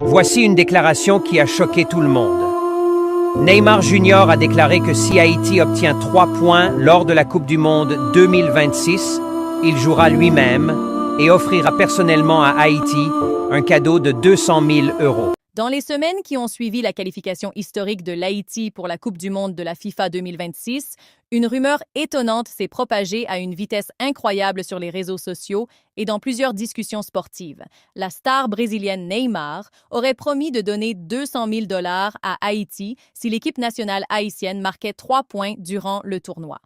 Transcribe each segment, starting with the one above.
Voici une déclaration qui a choqué tout le monde. Neymar Jr. a déclaré que si Haïti obtient 3 points lors de la Coupe du Monde 2026, il jouera lui-même et offrira personnellement à Haïti un cadeau de 200 000 euros. Dans les semaines qui ont suivi la qualification historique de l'Haïti pour la Coupe du monde de la FIFA 2026, une rumeur étonnante s'est propagée à une vitesse incroyable sur les réseaux sociaux et dans plusieurs discussions sportives. La star brésilienne Neymar aurait promis de donner 200 000 $ à Haïti si l'équipe nationale haïtienne marquait 3 points durant le tournoi.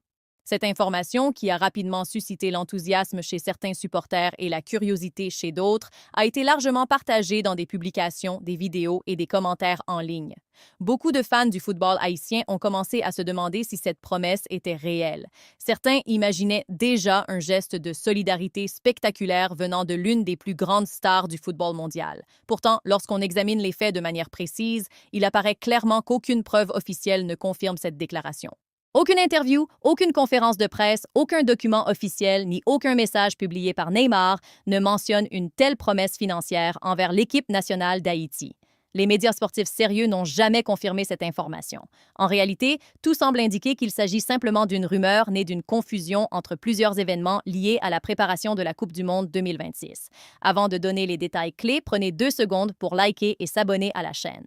Cette information, qui a rapidement suscité l'enthousiasme chez certains supporters et la curiosité chez d'autres, a été largement partagée dans des publications, des vidéos et des commentaires en ligne. Beaucoup de fans du football haïtien ont commencé à se demander si cette promesse était réelle. Certains imaginaient déjà un geste de solidarité spectaculaire venant de l'une des plus grandes stars du football mondial. Pourtant, lorsqu'on examine les faits de manière précise, il apparaît clairement qu'aucune preuve officielle ne confirme cette déclaration. Aucune interview, aucune conférence de presse, aucun document officiel ni aucun message publié par Neymar ne mentionne une telle promesse financière envers l'équipe nationale d'Haïti. Les médias sportifs sérieux n'ont jamais confirmé cette information. En réalité, tout semble indiquer qu'il s'agit simplement d'une rumeur née d'une confusion entre plusieurs événements liés à la préparation de la Coupe du monde 2026. Avant de donner les détails clés, prenez 2 secondes pour liker et s'abonner à la chaîne.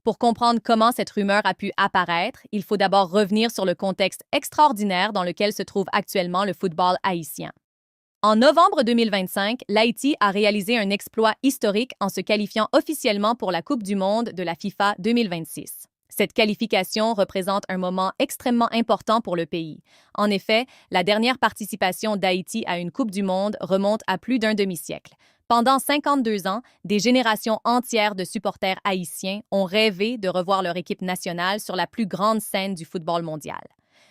Pour comprendre comment cette rumeur a pu apparaître, il faut d'abord revenir sur le contexte extraordinaire dans lequel se trouve actuellement le football haïtien. En novembre 2025, l'Haïti a réalisé un exploit historique en se qualifiant officiellement pour la Coupe du monde de la FIFA 2026. Cette qualification représente un moment extrêmement important pour le pays. En effet, la dernière participation d'Haïti à une Coupe du monde remonte à plus d'un demi-siècle. Pendant 52 ans, des générations entières de supporters haïtiens ont rêvé de revoir leur équipe nationale sur la plus grande scène du football mondial.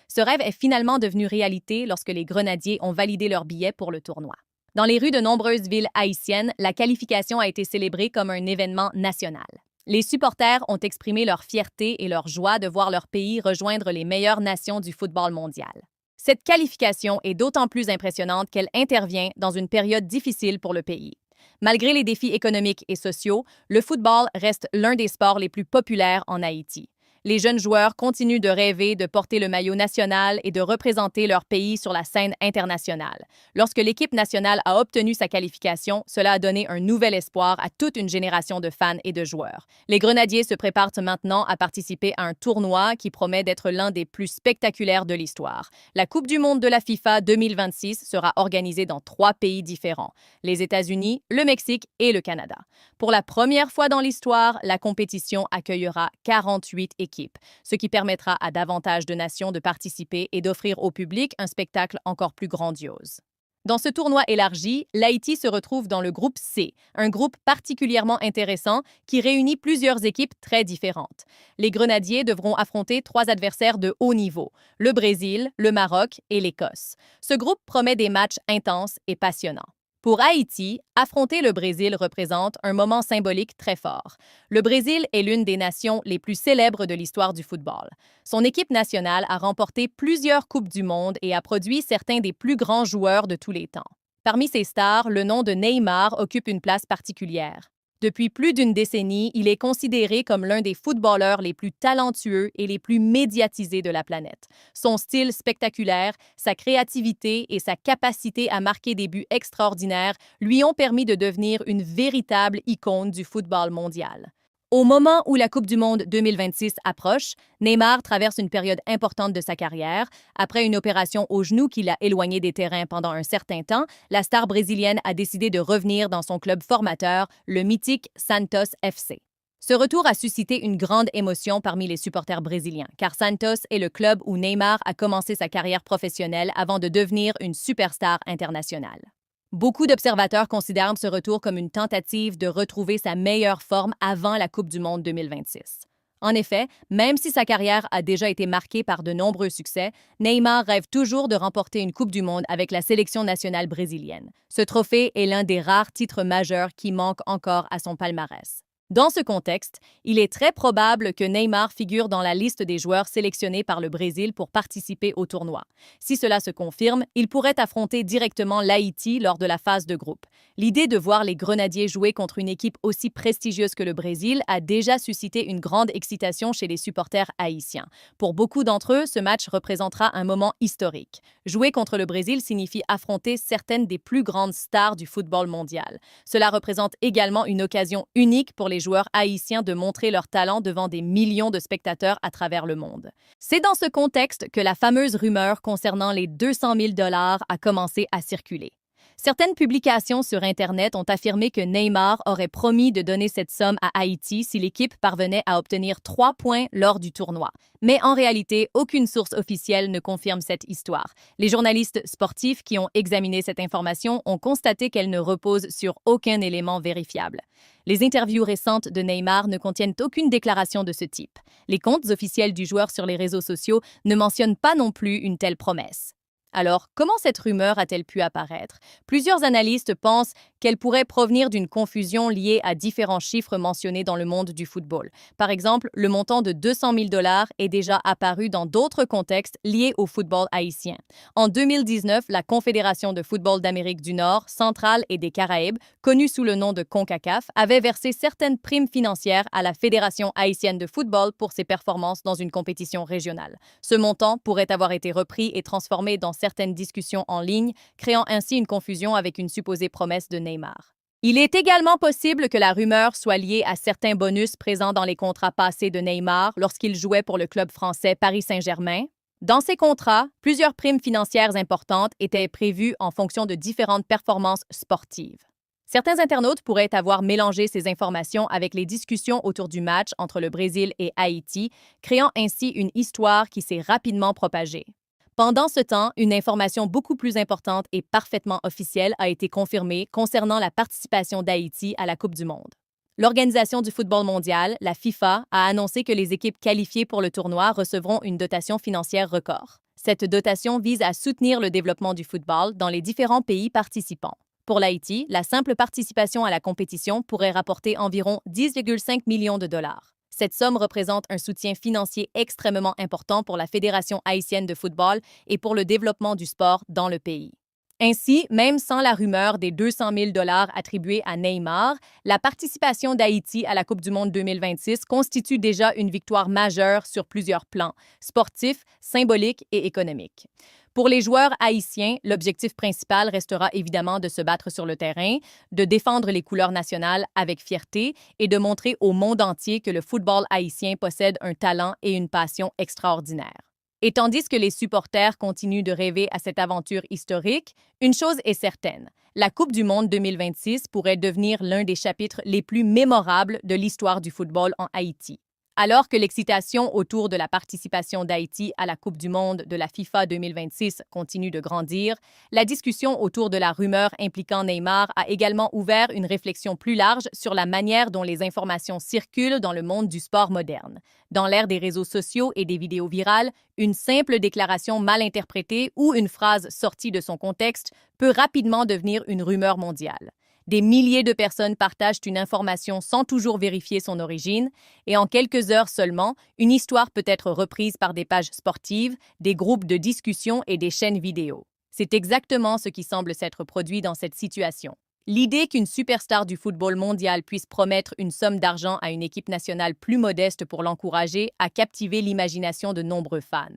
Ce rêve est finalement devenu réalité lorsque les Grenadiers ont validé leur billet pour le tournoi. Dans les rues de nombreuses villes haïtiennes, la qualification a été célébrée comme un événement national. Les supporters ont exprimé leur fierté et leur joie de voir leur pays rejoindre les meilleures nations du football mondial. Cette qualification est d'autant plus impressionnante qu'elle intervient dans une période difficile pour le pays. Malgré les défis économiques et sociaux, le football reste l'un des sports les plus populaires en Haïti. Les jeunes joueurs continuent de rêver de porter le maillot national et de représenter leur pays sur la scène internationale. Lorsque l'équipe nationale a obtenu sa qualification, cela a donné un nouvel espoir à toute une génération de fans et de joueurs. Les Grenadiers se préparent maintenant à participer à un tournoi qui promet d'être l'un des plus spectaculaires de l'histoire. La Coupe du monde de la FIFA 2026 sera organisée dans 3 pays différents, les États-Unis, le Mexique et le Canada. Pour la première fois dans l'histoire, la compétition accueillera 48 équipes, ce qui permettra à davantage de nations de participer et d'offrir au public un spectacle encore plus grandiose. Dans ce tournoi élargi, l'Haïti se retrouve dans le groupe C, un groupe particulièrement intéressant qui réunit plusieurs équipes très différentes. Les Grenadiers devront affronter 3 adversaires de haut niveau, le Brésil, le Maroc et l'Écosse. Ce groupe promet des matchs intenses et passionnants. Pour Haïti, affronter le Brésil représente un moment symbolique très fort. Le Brésil est l'une des nations les plus célèbres de l'histoire du football. Son équipe nationale a remporté plusieurs Coupes du monde et a produit certains des plus grands joueurs de tous les temps. Parmi ces stars, le nom de Neymar occupe une place particulière. Depuis plus d'une décennie, il est considéré comme l'un des footballeurs les plus talentueux et les plus médiatisés de la planète. Son style spectaculaire, sa créativité et sa capacité à marquer des buts extraordinaires lui ont permis de devenir une véritable icône du football mondial. Au moment où la Coupe du monde 2026 approche, Neymar traverse une période importante de sa carrière. Après une opération au genou qui l'a éloigné des terrains pendant un certain temps, la star brésilienne a décidé de revenir dans son club formateur, le mythique Santos FC. Ce retour a suscité une grande émotion parmi les supporters brésiliens, car Santos est le club où Neymar a commencé sa carrière professionnelle avant de devenir une superstar internationale. Beaucoup d'observateurs considèrent ce retour comme une tentative de retrouver sa meilleure forme avant la Coupe du monde 2026. En effet, même si sa carrière a déjà été marquée par de nombreux succès, Neymar rêve toujours de remporter une Coupe du monde avec la sélection nationale brésilienne. Ce trophée est l'un des rares titres majeurs qui manquent encore à son palmarès. Dans ce contexte, il est très probable que Neymar figure dans la liste des joueurs sélectionnés par le Brésil pour participer au tournoi. Si cela se confirme, il pourrait affronter directement l'Haïti lors de la phase de groupe. L'idée de voir les Grenadiers jouer contre une équipe aussi prestigieuse que le Brésil a déjà suscité une grande excitation chez les supporters haïtiens. Pour beaucoup d'entre eux, ce match représentera un moment historique. Jouer contre le Brésil signifie affronter certaines des plus grandes stars du football mondial. Cela représente également une occasion unique pour les joueurs haïtiens de montrer leur talent devant des millions de spectateurs à travers le monde. C'est dans ce contexte que la fameuse rumeur concernant les 200 000 $ a commencé à circuler. Certaines publications sur Internet ont affirmé que Neymar aurait promis de donner cette somme à Haïti si l'équipe parvenait à obtenir 3 points lors du tournoi. Mais en réalité, aucune source officielle ne confirme cette histoire. Les journalistes sportifs qui ont examiné cette information ont constaté qu'elle ne repose sur aucun élément vérifiable. Les interviews récentes de Neymar ne contiennent aucune déclaration de ce type. Les comptes officiels du joueur sur les réseaux sociaux ne mentionnent pas non plus une telle promesse. Alors, comment cette rumeur a-t-elle pu apparaître? Plusieurs analystes pensent qu'elle pourrait provenir d'une confusion liée à différents chiffres mentionnés dans le monde du football. Par exemple, le montant de 200 000 $ est déjà apparu dans d'autres contextes liés au football haïtien. En 2019, la Confédération de football d'Amérique du Nord, centrale et des Caraïbes, connue sous le nom de CONCACAF, avait versé certaines primes financières à la Fédération haïtienne de football pour ses performances dans une compétition régionale. Ce montant pourrait avoir été repris et transformé dans certaines discussions en ligne, créant ainsi une confusion avec une supposée promesse de Neymar. Il est également possible que la rumeur soit liée à certains bonus présents dans les contrats passés de Neymar lorsqu'il jouait pour le club français Paris Saint-Germain. Dans ces contrats, plusieurs primes financières importantes étaient prévues en fonction de différentes performances sportives. Certains internautes pourraient avoir mélangé ces informations avec les discussions autour du match entre le Brésil et Haïti, créant ainsi une histoire qui s'est rapidement propagée. Pendant ce temps, une information beaucoup plus importante et parfaitement officielle a été confirmée concernant la participation d'Haïti à la Coupe du Monde. L'Organisation du football mondial, la FIFA, a annoncé que les équipes qualifiées pour le tournoi recevront une dotation financière record. Cette dotation vise à soutenir le développement du football dans les différents pays participants. Pour l'Haïti, la simple participation à la compétition pourrait rapporter environ 10,5 millions de dollars. Cette somme représente un soutien financier extrêmement important pour la Fédération haïtienne de football et pour le développement du sport dans le pays. Ainsi, même sans la rumeur des 200 000 $ attribués à Neymar, la participation d'Haïti à la Coupe du Monde 2026 constitue déjà une victoire majeure sur plusieurs plans, sportifs, symboliques et économiques. Pour les joueurs haïtiens, l'objectif principal restera évidemment de se battre sur le terrain, de défendre les couleurs nationales avec fierté et de montrer au monde entier que le football haïtien possède un talent et une passion extraordinaires. Et tandis que les supporters continuent de rêver à cette aventure historique, une chose est certaine, la Coupe du Monde 2026 pourrait devenir l'un des chapitres les plus mémorables de l'histoire du football en Haïti. Alors que l'excitation autour de la participation d'Haïti à la Coupe du Monde de la FIFA 2026 continue de grandir, la discussion autour de la rumeur impliquant Neymar a également ouvert une réflexion plus large sur la manière dont les informations circulent dans le monde du sport moderne. Dans l'ère des réseaux sociaux et des vidéos virales, une simple déclaration mal interprétée ou une phrase sortie de son contexte peut rapidement devenir une rumeur mondiale. Des milliers de personnes partagent une information sans toujours vérifier son origine, et en quelques heures seulement, une histoire peut être reprise par des pages sportives, des groupes de discussion et des chaînes vidéo. C'est exactement ce qui semble s'être produit dans cette situation. L'idée qu'une superstar du football mondial puisse promettre une somme d'argent à une équipe nationale plus modeste pour l'encourager a captivé l'imagination de nombreux fans.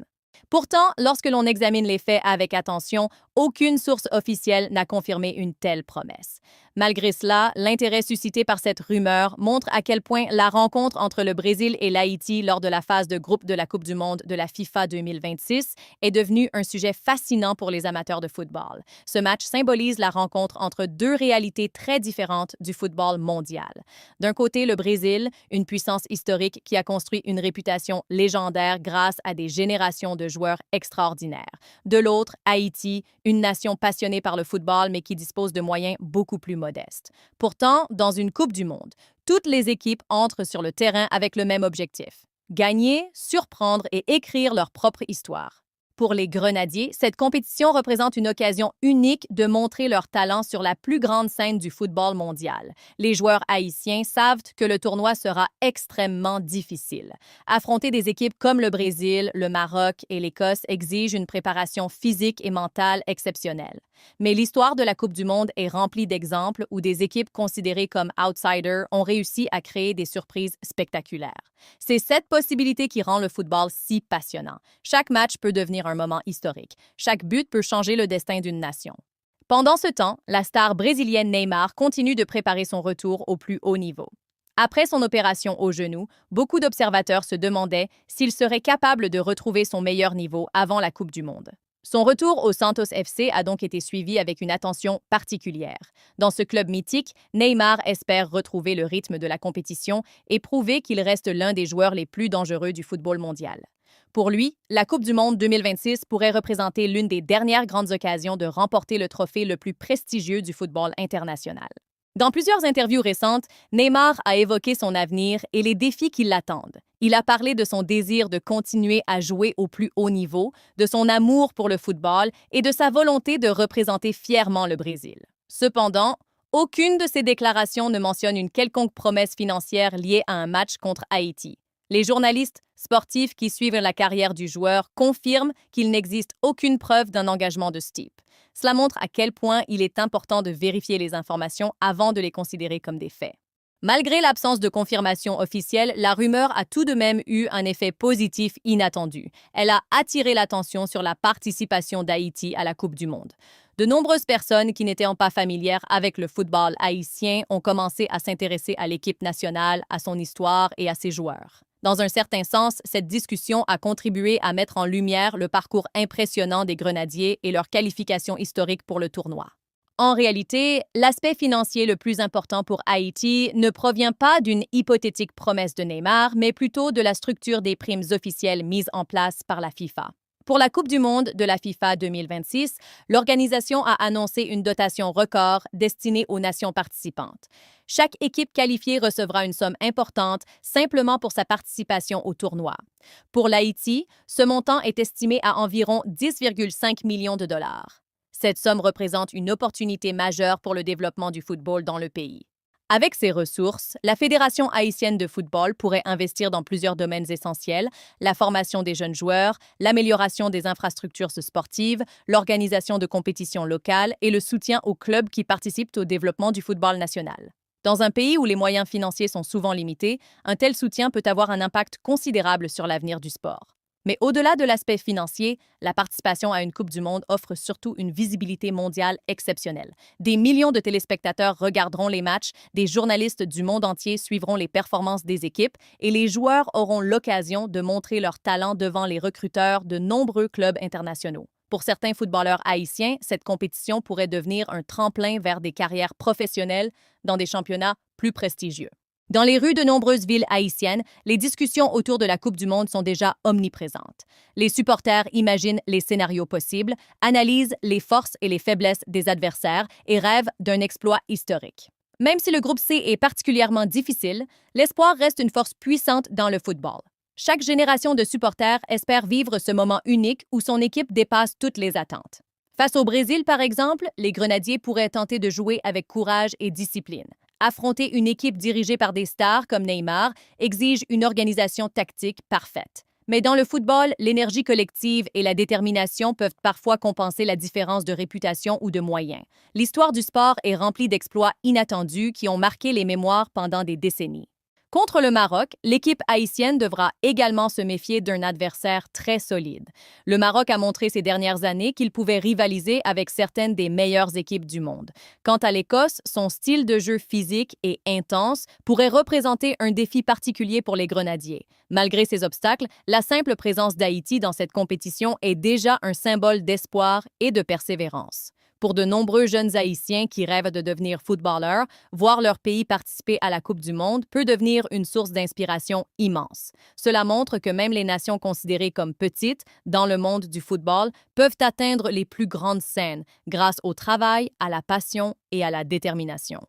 Pourtant, lorsque l'on examine les faits avec attention, aucune source officielle n'a confirmé une telle promesse. Malgré cela, l'intérêt suscité par cette rumeur montre à quel point la rencontre entre le Brésil et l'Haïti lors de la phase de groupe de la Coupe du Monde de la FIFA 2026 est devenue un sujet fascinant pour les amateurs de football. Ce match symbolise la rencontre entre deux réalités très différentes du football mondial. D'un côté, le Brésil, une puissance historique qui a construit une réputation légendaire grâce à des générations de joueurs extraordinaires. De l'autre, Haïti, une nation passionnée par le football mais qui dispose de moyens beaucoup plus modestes. Pourtant, dans une Coupe du Monde, toutes les équipes entrent sur le terrain avec le même objectif: gagner, surprendre et écrire leur propre histoire. Pour les Grenadiers, cette compétition représente une occasion unique de montrer leur talent sur la plus grande scène du football mondial. Les joueurs haïtiens savent que le tournoi sera extrêmement difficile. Affronter des équipes comme le Brésil, le Maroc et l'Écosse exige une préparation physique et mentale exceptionnelle. Mais l'histoire de la Coupe du monde est remplie d'exemples où des équipes considérées comme outsiders ont réussi à créer des surprises spectaculaires. C'est cette possibilité qui rend le football si passionnant. Chaque match peut devenir un moment historique. Chaque but peut changer le destin d'une nation. Pendant ce temps, la star brésilienne Neymar continue de préparer son retour au plus haut niveau. Après son opération au genou, beaucoup d'observateurs se demandaient s'il serait capable de retrouver son meilleur niveau avant la Coupe du monde. Son retour au Santos FC a donc été suivi avec une attention particulière. Dans ce club mythique, Neymar espère retrouver le rythme de la compétition et prouver qu'il reste l'un des joueurs les plus dangereux du football mondial. Pour lui, la Coupe du monde 2026 pourrait représenter l'une des dernières grandes occasions de remporter le trophée le plus prestigieux du football international. Dans plusieurs interviews récentes, Neymar a évoqué son avenir et les défis qui l'attendent. Il a parlé de son désir de continuer à jouer au plus haut niveau, de son amour pour le football et de sa volonté de représenter fièrement le Brésil. Cependant, aucune de ces déclarations ne mentionne une quelconque promesse financière liée à un match contre Haïti. Les journalistes sportifs qui suivent la carrière du joueur confirment qu'il n'existe aucune preuve d'un engagement de ce type. Cela montre à quel point il est important de vérifier les informations avant de les considérer comme des faits. Malgré l'absence de confirmation officielle, la rumeur a tout de même eu un effet positif inattendu. Elle a attiré l'attention sur la participation d'Haïti à la Coupe du monde. De nombreuses personnes qui n'étaient pas familières avec le football haïtien ont commencé à s'intéresser à l'équipe nationale, à son histoire et à ses joueurs. Dans un certain sens, cette discussion a contribué à mettre en lumière le parcours impressionnant des Grenadiers et leur qualification historique pour le tournoi. En réalité, l'aspect financier le plus important pour Haïti ne provient pas d'une hypothétique promesse de Neymar, mais plutôt de la structure des primes officielles mises en place par la FIFA. Pour la Coupe du monde de la FIFA 2026, l'organisation a annoncé une dotation record destinée aux nations participantes. Chaque équipe qualifiée recevra une somme importante simplement pour sa participation au tournoi. Pour l'Haïti, ce montant est estimé à environ 10,5 millions de dollars. Cette somme représente une opportunité majeure pour le développement du football dans le pays. Avec ces ressources, la Fédération haïtienne de football pourrait investir dans plusieurs domaines essentiels: la formation des jeunes joueurs, l'amélioration des infrastructures sportives, l'organisation de compétitions locales et le soutien aux clubs qui participent au développement du football national. Dans un pays où les moyens financiers sont souvent limités, un tel soutien peut avoir un impact considérable sur l'avenir du sport. Mais au-delà de l'aspect financier, la participation à une Coupe du monde offre surtout une visibilité mondiale exceptionnelle. Des millions de téléspectateurs regarderont les matchs, des journalistes du monde entier suivront les performances des équipes et les joueurs auront l'occasion de montrer leur talent devant les recruteurs de nombreux clubs internationaux. Pour certains footballeurs haïtiens, cette compétition pourrait devenir un tremplin vers des carrières professionnelles dans des championnats plus prestigieux. Dans les rues de nombreuses villes haïtiennes, les discussions autour de la Coupe du monde sont déjà omniprésentes. Les supporters imaginent les scénarios possibles, analysent les forces et les faiblesses des adversaires et rêvent d'un exploit historique. Même si le groupe C est particulièrement difficile, l'espoir reste une force puissante dans le football. Chaque génération de supporters espère vivre ce moment unique où son équipe dépasse toutes les attentes. Face au Brésil, par exemple, les Grenadiers pourraient tenter de jouer avec courage et discipline. Affronter une équipe dirigée par des stars comme Neymar exige une organisation tactique parfaite. Mais dans le football, l'énergie collective et la détermination peuvent parfois compenser la différence de réputation ou de moyens. L'histoire du sport est remplie d'exploits inattendus qui ont marqué les mémoires pendant des décennies. Contre le Maroc, l'équipe haïtienne devra également se méfier d'un adversaire très solide. Le Maroc a montré ces dernières années qu'il pouvait rivaliser avec certaines des meilleures équipes du monde. Quant à l'Écosse, son style de jeu physique et intense pourrait représenter un défi particulier pour les Grenadiers. Malgré ces obstacles, la simple présence d'Haïti dans cette compétition est déjà un symbole d'espoir et de persévérance. Pour de nombreux jeunes Haïtiens qui rêvent de devenir footballeurs, voir leur pays participer à la Coupe du monde peut devenir une source d'inspiration immense. Cela montre que même les nations considérées comme petites dans le monde du football peuvent atteindre les plus grandes scènes grâce au travail, à la passion et à la détermination.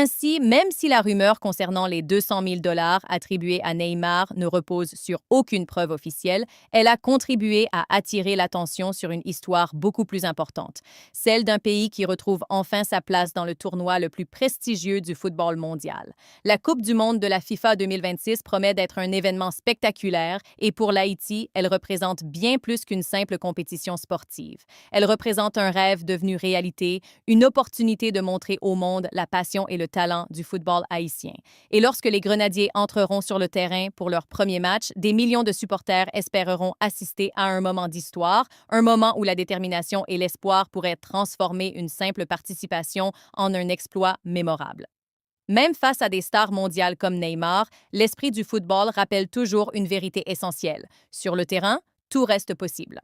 Ainsi, même si la rumeur concernant les 200 000 dollars attribués à Neymar ne repose sur aucune preuve officielle, elle a contribué à attirer l'attention sur une histoire beaucoup plus importante, celle d'un pays qui retrouve enfin sa place dans le tournoi le plus prestigieux du football mondial. La Coupe du monde de la FIFA 2026 promet d'être un événement spectaculaire et pour l'Haïti, elle représente bien plus qu'une simple compétition sportive. Elle représente un rêve devenu réalité, une opportunité de montrer au monde la passion et le talent du football haïtien. Et lorsque les Grenadiers entreront sur le terrain pour leur premier match, des millions de supporters espéreront assister à un moment d'histoire, un moment où la détermination et l'espoir pourraient transformer une simple participation en un exploit mémorable. Même face à des stars mondiales comme Neymar, l'esprit du football rappelle toujours une vérité essentielle. Sur le terrain, tout reste possible.